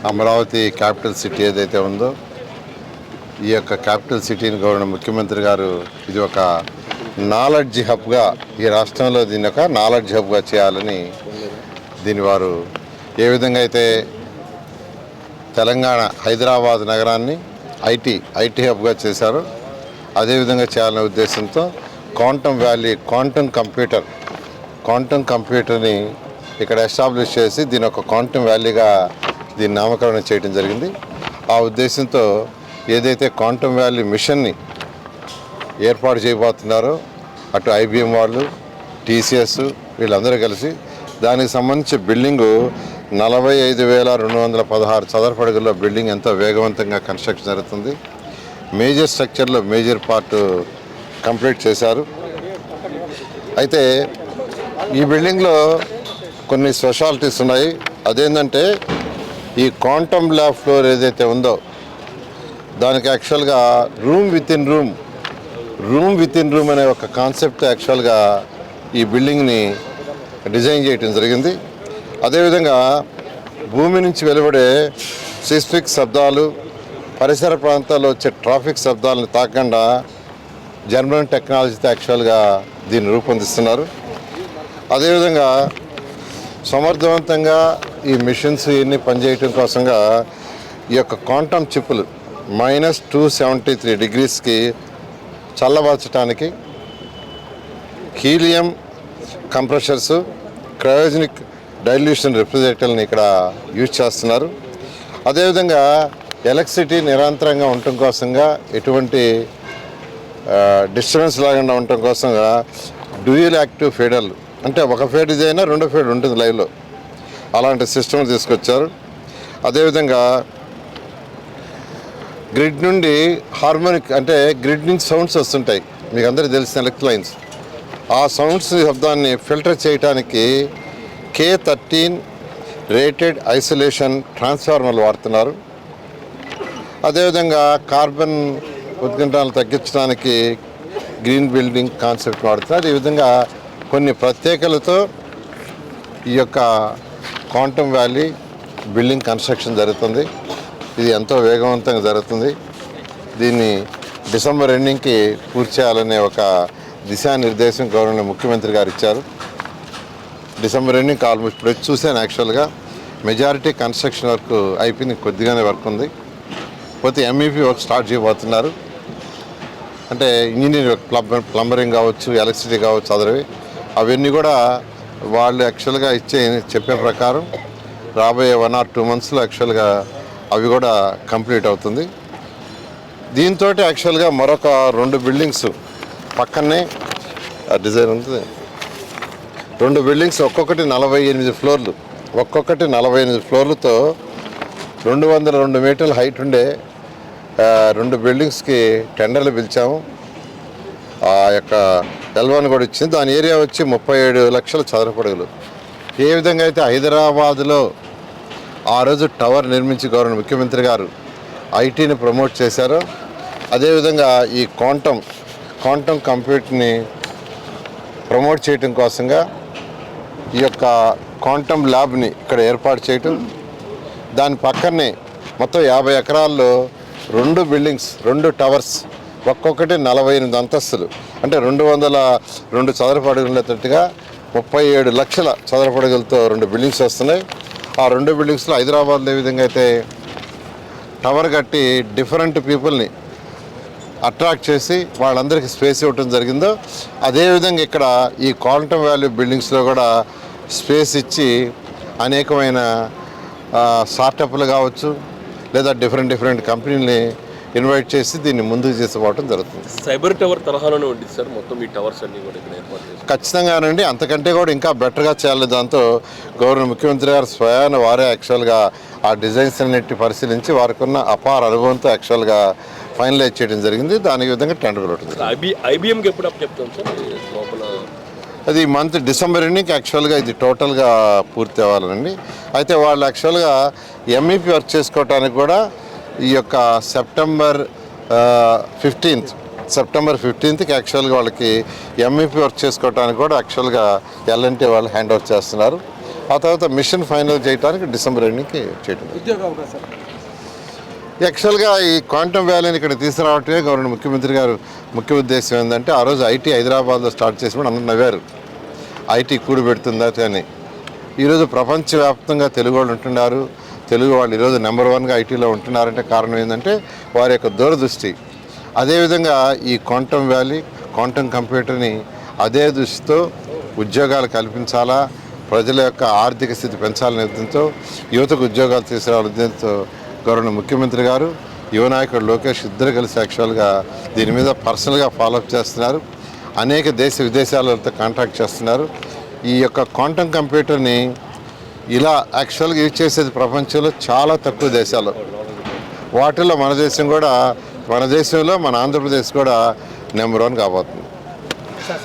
Amaravati capital city ఏదైతే ఉందో ఈ యొక్క క్యాపిటల్ సిటీని గౌరవ ముఖ్యమంత్రి గారు ఇది ఒక నాలెడ్జ్ హబ్గా ఈ రాష్ట్రంలో దీన్ని ఒక నాలెడ్జ్ హబ్గా చేయాలని దీని వారు ఏ విధంగా అయితే తెలంగాణ హైదరాబాద్ నగరాన్ని ఐటీ హబ్గా చేశారో అదేవిధంగా చేయాలనే ఉద్దేశంతో క్వాంటమ్ వ్యాలీ క్వాంటమ్ కంప్యూటర్ని ఇక్కడ ఎస్టాబ్లిష్ చేసి దీని ఒక క్వాంటమ్ వ్యాలీగా దీన్ని నామకరణం చేయడం జరిగింది. ఆ ఉద్దేశంతో ఏదైతే క్వాంటమ్ వ్యాలీ మిషన్ని ఏర్పాటు చేయబోతున్నారో అటు ఐబిఎం వాళ్ళు, టీసీఎస్ వీళ్ళందరూ కలిసి దానికి సంబంధించి బిల్డింగు 45,216 చదరపు అడుగుల్లో బిల్డింగ్ ఎంతో వేగవంతంగా కన్స్ట్రక్షన్ జరుగుతుంది. మేజర్ స్ట్రక్చర్లో మేజర్ పార్ట్ కంప్లీట్ చేశారు. అయితే ఈ బిల్డింగ్లో కొన్ని స్పెషాలిటీస్ ఉన్నాయి. అదేంటంటే ఈ క్వాంటమ్ ల్యాబ్ ఫ్లోర్ ఏదైతే ఉందో దానికి యాక్చువల్గా రూమ్ విత్ ఇన్ రూమ్ అనే ఒక కాన్సెప్ట్ యాక్చువల్గా ఈ బిల్డింగ్ని డిజైన్ చేయడం జరిగింది. అదేవిధంగా భూమి నుంచి వెలువడే సిస్మిక్ శబ్దాలు, పరిసర ప్రాంతాల్లో వచ్చే ట్రాఫిక్ శబ్దాలను తాకకుండా జర్మన్ టెక్నాలజీతో యాక్చువల్గా దీన్ని రూపొందిస్తున్నారు. అదేవిధంగా సమర్థవంతంగా ఈ మిషన్స్ ఇవన్నీ పనిచేయటం కోసంగా ఈ యొక్క క్వాంటమ్ చిప్పులు -273 డిగ్రీస్కి చల్లబరచడానికి హీలియం కంప్రెషర్స్, క్రయోజనిక్ డైల్యూషన్ రిఫ్రిజిరేటర్ని ఇక్కడ యూజ్ చేస్తున్నారు. అదేవిధంగా ఎలక్ట్రిసిటీ నిరంతరంగా ఉండటం కోసంగా ఎటువంటి డిస్టర్బెన్స్ లేకుండా ఉండటం కోసంగా డ్యూయల్ యాక్టివ్ ఫీడర్లు, అంటే ఒక ఫీడ్ ఇదైనా రెండో ఫీడ్ ఉంటుంది లైవ్లో, అలాంటి సిస్టమ్ తీసుకొచ్చారు. అదేవిధంగా గ్రిడ్ నుండి హార్మోనిక్, అంటే గ్రిడ్ నుంచి సౌండ్స్ వస్తుంటాయి, మీకు అందరికీ తెలిసిన ఎలక్ట్రిక్ లైన్స్, ఆ సౌండ్స్ శబ్దాన్ని ఫిల్టర్ చేయడానికి K13 రేటెడ్ ఐసోలేషన్ ట్రాన్స్ఫార్మర్లు వాడుతున్నారు. అదేవిధంగా కార్బన్ ఉద్గారాలు తగ్గించడానికి గ్రీన్ బిల్డింగ్ కాన్సెప్ట్ వాడుతున్నారు. ఈ విధంగా కొన్ని ప్రత్యేకలతో ఈ యొక్క క్వాంటమ్ వ్యాలీ బిల్డింగ్ కన్స్ట్రక్షన్ జరుగుతుంది. ఇది ఎంతో వేగవంతంగా జరుగుతుంది. దీన్ని డిసెంబర్ ఎండింగ్కి పూర్తి చేయాలనే ఒక దిశానిర్దేశం గవర్నర్ ముఖ్యమంత్రి గారు ఇచ్చారు. డిసెంబర్ ఎండింగ్ ఆల్మోస్ట్ ఇప్పుడు చూసాను. యాక్చువల్గా మెజారిటీ కన్స్ట్రక్షన్ వర్క్ అయిపోయింది, కొద్దిగానే వర్క్ ఉంది. పోతే ఎంఈపీ వర్క్ స్టార్ట్ చేయబోతున్నారు. అంటే ఇంజనీరింగ్ ప్లంబరింగ్ కావచ్చు, ఎలక్ట్రిసిటీ కావచ్చు, అదరవి అవన్నీ కూడా వాళ్ళు యాక్చువల్గా చెప్పే ప్రకారం రాబోయే 1 or 2 monthsలో యాక్చువల్గా అవి కూడా కంప్లీట్ అవుతుంది. దీంతో యాక్చువల్గా మరొక 2 బిల్డింగ్స్ పక్కనే డిజైన్ ఉంటుంది. 2 బిల్డింగ్స్ ఒక్కొక్కటి 48 ఫ్లోర్లు, ఒక్కొక్కటి 48 ఫ్లోర్లతో 202 మీటర్ల హైట్ ఉండే 2 బిల్డింగ్స్కి టెండర్లు పిలిచాము. ఆ యొక్క ఎల్వాన్ కూడా ఇచ్చింది. దాని ఏరియా వచ్చి 37 లక్షల చదరపు అడుగులు. ఏ విధంగా అయితే హైదరాబాద్లో ఆ రోజు టవర్ నిర్మించి గవర్నర్ ముఖ్యమంత్రి గారు ఐటీని ప్రమోట్ చేశారో, అదేవిధంగా ఈ క్వాంటమ్ కంప్యూటర్ని ప్రమోట్ చేయటం కోసంగా ఈ యొక్క క్వాంటమ్ ల్యాబ్ని ఇక్కడ ఏర్పాటు చేయటం, దాని పక్కనే మొత్తం 50 ఎకరాల్లో 2 బిల్డింగ్స్, 2 టవర్స్, ఒక్కొక్కటి 48 అంతస్తులు, అంటే 202 చదరపు అడుగులతోటిగా 37 లక్షల చదరపు అడుగులతో 2 బిల్డింగ్స్ వస్తున్నాయి. ఆ 2 బిల్డింగ్స్లో హైదరాబాద్లో ఏ విధంగా అయితే టవర్ కట్టి డిఫరెంట్ పీపుల్ని అట్రాక్ట్ చేసి వాళ్ళందరికీ స్పేస్ ఇవ్వటం జరిగిందో, అదేవిధంగా ఇక్కడ ఈ క్వాంటమ్ వాల్యూ బిల్డింగ్స్లో కూడా స్పేస్ ఇచ్చి అనేకమైన స్టార్టప్లు కావచ్చు, లేదా డిఫరెంట్ కంపెనీలని ఇన్వైట్ చేసి దీన్ని ముందుకు తీసుకుపోవడం జరుగుతుంది. సైబర్ టవర్ తరహాలోనే ఉంటుంది సార్ మొత్తం ఈ టవర్స్ అన్ని కూడా ఇక్కడ ఏర్పాటు చేస్తారు. ఖచ్చితంగానండి, అంతకంటే కూడా ఇంకా బెటర్గా చేయాలి. దాంతో గవర్నర్ ముఖ్యమంత్రి గారు స్వయాన వారే యాక్చువల్గా ఆ డిజైన్స్ అన్నిటి పరిశీలించి వారికి ఉన్న అపార అనుభవంతో యాక్చువల్గా ఫైనలైజ్ చేయడం జరిగింది. దానికి విధంగా టెండర్ కొట్టడం. ఐబిఎంకి ఎప్పుడు అప్ చెప్తాం సార్ లోపల? అది మంత్ డిసెంబర్ ఎండింగ్కి యాక్చువల్గా ఇది టోటల్గా పూర్తి అవ్వాలండి. అయితే వాళ్ళు యాక్చువల్గా ఎంఈపీ వర్క్ చేసుకోవడానికి కూడా ఈ యొక్క సెప్టెంబర్ 15th యాక్చువల్గా వాళ్ళకి ఎంఈపీ వర్క్ చేసుకోవడానికి కూడా యాక్చువల్గా ఎల్ఎన్టీ వాళ్ళు హ్యాండ్ ఓవర్ చేస్తున్నారు. ఆ తర్వాత మిషన్ ఫైనల్ చేయడానికి డిసెంబర్ ఎండింగ్కి చేయడం. ఉద్యోగ అవకాశాలు యాక్చువల్గా ఈ క్వాంటమ్ వ్యాలీని ఇక్కడ తీసుకురావటమే గవర్నమెంట్ ముఖ్యమంత్రి గారు ముఖ్య ఉద్దేశం ఏంటంటే ఆ రోజు ఐటీ హైదరాబాద్లో స్టార్ట్ చేసినప్పుడు అందరూ నవ్వారు, ఐటీ కూడి పెడుతుందా అని. ఈరోజు ప్రపంచవ్యాప్తంగా తెలుగు వాళ్ళు ఉంటున్నారు, తెలుగు వాళ్ళు ఈరోజు నెంబర్ 1గా ఐటీలో ఉంటున్నారంటే కారణం ఏంటంటే వారి యొక్క దూరదృష్టి. అదేవిధంగా ఈ క్వాంటమ్ వ్యాలీ క్వాంటమ్ కంప్యూటర్ని అదే దృష్టితో ఉద్యోగాలు కల్పించాలా, ప్రజల యొక్క ఆర్థిక స్థితి పెంచాలనే ఉద్దేశంతో, యువతకు ఉద్యోగాలు తీసుకురావాలనే ఉద్దేశంతో గవర్నమెంట్ ముఖ్యమంత్రి గారు యువ నాయకుడు లోకేష్ ఇద్దరు కలిసి యాక్చువల్గా దీని మీద పర్సనల్గా ఫాలోఅప్ చేస్తున్నారు. అనేక దేశ విదేశాలతో కాంటాక్ట్ చేస్తున్నారు. ఈ యొక్క క్వాంటమ్ కంప్యూటర్ని ఇలా యాక్చువల్గా యూజ్ చేసేది ప్రపంచంలో చాలా తక్కువ దేశాలు. వాటిల్లో మన దేశం కూడా, మన దేశంలో మన ఆంధ్రప్రదేశ్ కూడా నెంబర్ 1 కాబోతుంది. సార్